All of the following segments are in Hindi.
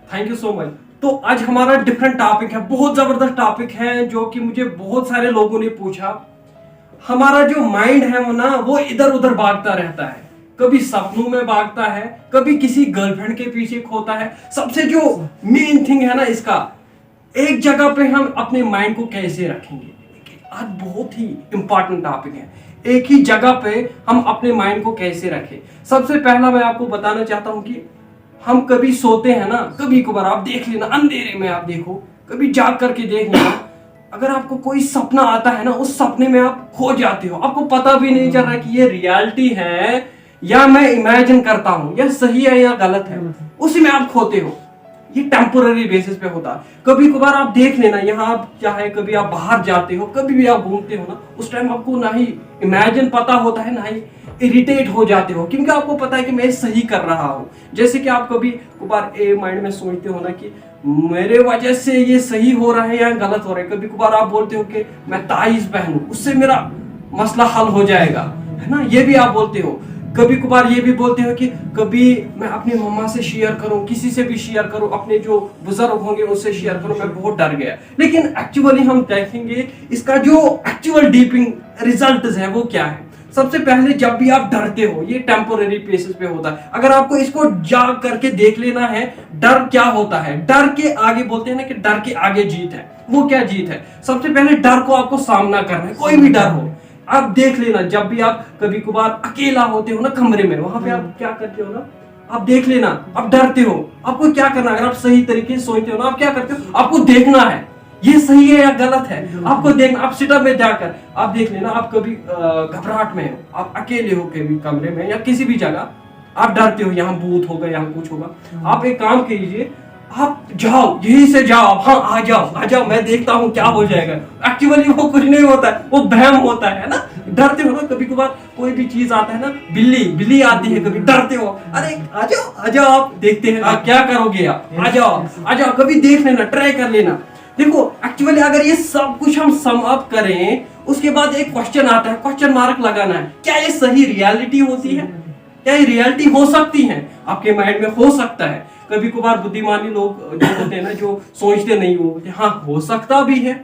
Thank you so much. तो आज हमारा डिफरेंट टॉपिक है, बहुत जबरदस्त टॉपिक है जो कि मुझे बहुत सारे लोगों ने पूछा। हमारा जो माइंड है वो ना वो इधर उधर भागता रहता है, कभी सपनों में भागता है, कभी किसी गर्लफ्रेंड के पीछे खोता है। सबसे जो मेन थिंग है ना इसका, एक जगह पे हम अपने माइंड को कैसे रखेंगे, आज बहुत ही इंपॉर्टेंट टॉपिक है। एक ही जगह पे हम अपने माइंड को कैसे रखें। सबसे पहला मैं आपको बताना चाहता हूं कि हम कभी सोते हैं ना, कभी कभार आप देख लेना, अंधेरे में आप देखो, कभी जाग करके देख लेना, अगर आपको कोई सपना आता है ना, उस सपने में आप खो जाते हो, आपको पता भी नहीं चल रहा कि ये रियलिटी है या मैं इमेजिन करता हूं, या सही है या गलत है, उसी में आप खोते हो। ये टेम्पोररी बेसिस पे होता है। कभी कभार आप देख लेना, यहाँ आप चाहे कभी आप बाहर जाते हो, कभी भी आप घूमते हो ना, उस टाइम आपको ना ही इमेजिन पता होता है, ना ही इरिटेट हो जाते हो, क्योंकि आपको पता है कि मैं सही कर रहा हूँ। जैसे कि आप कभी कभार माइंड में सोचते हो ना कि मेरे वजह से ये सही हो रहा है या गलत हो रहा है। कभी कभार आप बोलते हो कि मैं ताइज पहनूं, उससे मेरा मसला हल हो जाएगा, है ना, ये भी आप बोलते हो। कभी कभार ये भी बोलते हो कि कभी मैं अपनी मम्मा से शेयर करूं, किसी से भी शेयर करूं, अपने जो बुजुर्ग होंगे उससे शेयर करूं, मैं बहुत डर गया। लेकिन एक्चुअली हम देखेंगे इसका जो एक्चुअल डीपिंग रिजल्ट है वो क्या है। सबसे पहले जब भी आप डरते हो, ये टेम्पोररी बेसिस पे होता है। अगर आपको इसको जाग करके देख लेना है, डर क्या होता है, डर के आगे बोलते हैं ना कि डर के आगे जीत है। वो क्या जीत है? सबसे पहले डर को आपको सामना करना है, कोई भी डर हो। आप देख लेना, जब भी आप कभी कभार अकेला होते हो ना कमरे में, वहां पे आप क्या करते हो ना, आप देख लेना, आप डरते हो, आपको क्या करना है, अगर आप सही तरीके से सोचते हो ना, आप क्या करते हो, आपको देखना है ये सही है या गलत है, आपको देखना। आप सिटअप में जाकर आप देख लेना, आप कभी घबराहट में हो, आप अकेले हो कभी कमरे में या किसी भी जगह, आप डरते हो यहाँ भूत होगा, यहाँ कुछ होगा, आप एक काम कीजिए, आप जाओ, यहीं से जाओ, हाँ आ जाओ, मैं देखता हूँ क्या हो जाएगा। एक्चुअली वो कुछ नहीं होता है, वो भ्रम होता है ना। डरते हो ना, कभी कभार कोई भी चीज आता है ना, बिल्ली आती है, कभी डरते हो, अरे आ जाओ, आप देखते हैं आप क्या करोगे, आप आ जाओ, कभी देख लेना, ट्राई कर लेना। देखो एक्चुअली अगर ये सब कुछ हम सम अप करें, उसके बाद एक क्वेश्चन आता है, क्वेश्चन मार्क लगाना है, क्या ये सही रियलिटी होती है, क्या ये रियलिटी हो सकती है, आपके माइंड में हो सकता है। कभी कभार बुद्धिमानी लोग जो होते हैं ना, जो सोचते नहीं, वो हाँ हो सकता भी है,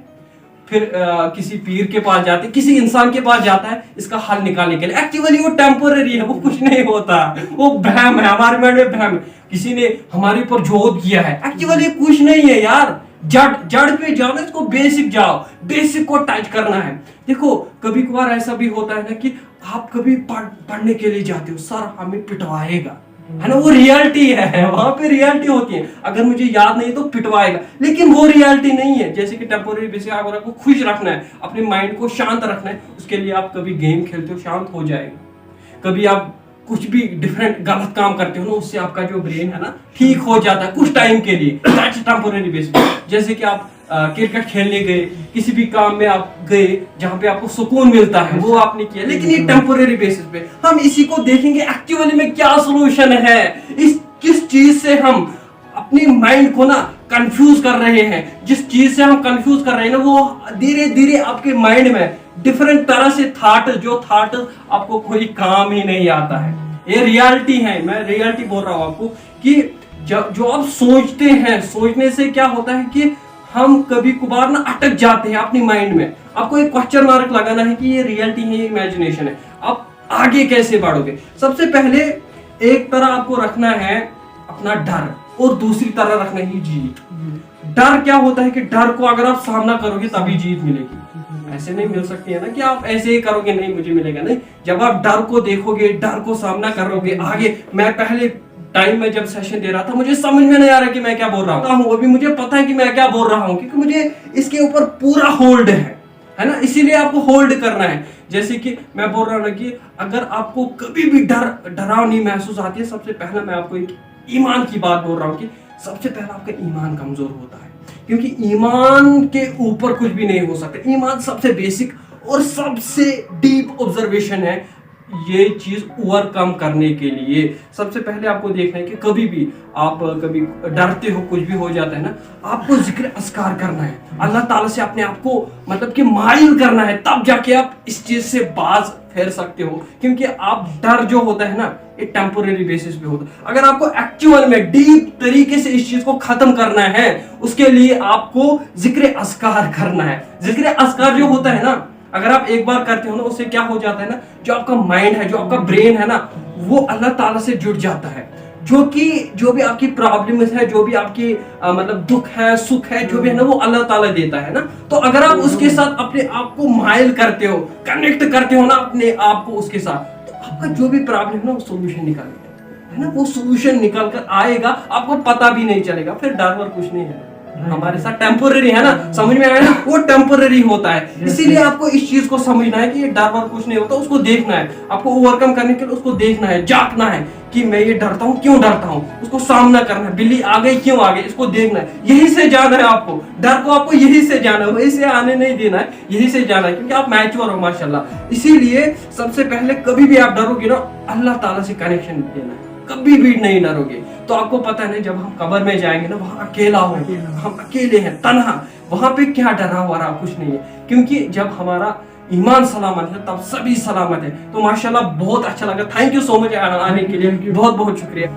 फिर किसी पीर के पास जाते, किसी इंसान के पास जाता है इसका हल निकालने के लिए। एक्चुअली वो टेम्पोररी है, वो कुछ नहीं होता, वो भ्रम है, हमारे माइंड में भ्रम है, किसी ने हमारे ऊपर जोर किया है। एक्चुअली कुछ नहीं है यार, जड़ पे जाओ, इसको बेसिक जाओ, बेसिक को टच करना है। देखो कभी कभार ऐसा भी होता है ना कि आप कभी पढ़ने के लिए जाते हो, सर हमें पिटवाएगा, है ना, वो रियलिटी है, वहां पे रियलिटी होती है, अगर मुझे याद नहीं तो पिटवाएगा, लेकिन वो रियलिटी नहीं है। जैसे कि टेम्पोररी बेसिस, अगर आपको खुश रखना है, अपने माइंड को शांत रखना है, उसके लिए आप कभी गेम खेलते हो, शांत हो जाएगा। कभी आप कुछ भी डिफरेंट गलत काम करते हो ना, उससे आपका जो ब्रेन है ना ठीक हो जाता है कुछ टाइम के लिए, दैट्स टेम्पोररी बेसिस। जैसे कि आप क्रिकेट खेलने गए, किसी भी काम में आप गए जहां पे आपको सुकून मिलता है, वो आपने किया, लेकिन ये टेम्पोररी बेसिस पे। हम इसी को देखेंगे एक्चुअली में क्या सॉल्यूशन है, इस किस चीज से हम अपनी माइंड को ना कंफ्यूज कर रहे हैं। जिस चीज से हम कंफ्यूज कर रहे हैं ना, वो धीरे धीरे आपके माइंड में डिफरेंट तरह से जो थॉट आपको कोई काम ही नहीं आता है। ये रियलिटी है, मैं रियलिटी बोल रहा हूं आपको कि जो आप सोचते हैं, सोचने से क्या होता है कि हम कभी कभार ना अटक जाते हैं अपनी माइंड में। आपको एक क्वेश्चन मार्क लगाना है कि ये रियलिटी है, ये इमेजिनेशन है, आप आगे कैसे बढ़ोगे। सबसे पहले एक तरह आपको रखना है अपना डर, और दूसरी तरह रखना है जीत। डर क्या होता है कि डर को अगर आप सामना करोगे तभी जीत मिलेगी, ऐसे नहीं मिल सकती है ना कि आप ऐसे ही करोगे नहीं मुझे मिलेगा, नहीं। जब आप डर को देखोगे, डर को सामना करोगे आगे। मैं पहले टाइम में जब सेशन दे रहा था, मुझे समझ में नहीं आ रहा कि मैं क्या बोल रहा हूँ, अभी मुझे पता है कि मैं क्या बोल रहा हूँ, क्योंकि मुझे इसके ऊपर पूरा होल्ड है ना, इसीलिए आपको होल्ड करना है। जैसे कि मैं बोल रहा हूँ ना कि अगर आपको कभी भी डरावनी महसूस आती है, सबसे पहला मैं आपको एक ईमान की बात बोल रहा हूँ कि सबसे पहला आपका ईमान कमजोर होता है, क्योंकि ईमान के ऊपर कुछ भी नहीं हो सकता। ईमान सबसे बेसिक और सबसे डीप ऑब्जर्वेशन है, ये चीज ओवरकम करने के लिए सबसे पहले आपको देखना है कि कभी भी आप कभी डरते हो, कुछ भी हो जाता है ना, आपको जिक्र अस्कार करना है, अल्लाह ताला से अपने आप को मतलब कि माइल करना है, तब जाके आप इस चीज से बाज फेर सकते हो। क्योंकि आप डर जो होता है ना, ये टेम्पोरेरी बेसिस पे होता है। अगर आपको एक्चुअल में डीप तरीके से इस चीज को खत्म करना है, उसके लिए आपको जिक्र अस्कार करना है। जिक्र अस्कार जो होता है ना, अगर आप एक बार करते हो ना, उससे क्या हो जाता है ना, जो आपका माइंड है, जो आपका ब्रेन है ना, वो अल्लाह ताला से जुड़ जाता है। जो भी आपकी प्रॉब्लम्स है, जो भी आपकी मतलब दुख है, सुख है, जो भी है ना, वो अल्लाह ताला देता है ना। तो अगर आप उसके साथ अपने आप को माइल करते हो, कनेक्ट करते हो ना अपने आप को उसके साथ, तो आपका जो भी प्रॉब्लम है ना, वो सोल्यूशन निकालेगा, है ना, वो सोल्यूशन निकल कर आएगा, आपको पता भी नहीं चलेगा। फिर डर वर कुछ नहीं है, हमारे साथ टेम्पोररी है ना, समझ में आया ना, वो टेम्पोररी होता है। इसीलिए आपको इस चीज को समझना है कि ये डर वर कुछ नहीं होता, उसको देखना है, आपको ओवरकम करने के लिए उसको देखना है, जांचना है कि मैं ये डरता हूँ, क्यों डरता हूँ, उसको सामना करना है। बिल्ली आ गई, क्यों आ गई, इसको देखना है, यही से जाना है आपको, डर को आपको यही से जाना है, वही से आने नहीं देना है, यही से जाना है, क्योंकि आप मैच्योर हो माशाल्लाह। इसीलिए सबसे पहले कभी भी आप डरोगे ना, अल्लाह ताला से कनेक्शन देना है, कभी भी नहीं डरोगे। तो आपको पता है ना, जब हम कब्र में जाएंगे ना, वहां अकेला हो, हम अकेले हैं, तन्हा, वहां पे क्या डरा हुआ कुछ नहीं है, क्योंकि जब हमारा ईमान सलामत है तब सभी सलामत है। तो माशाल्लाह बहुत अच्छा लगा, थैंक यू सो मच आने के लिए, बहुत बहुत शुक्रिया।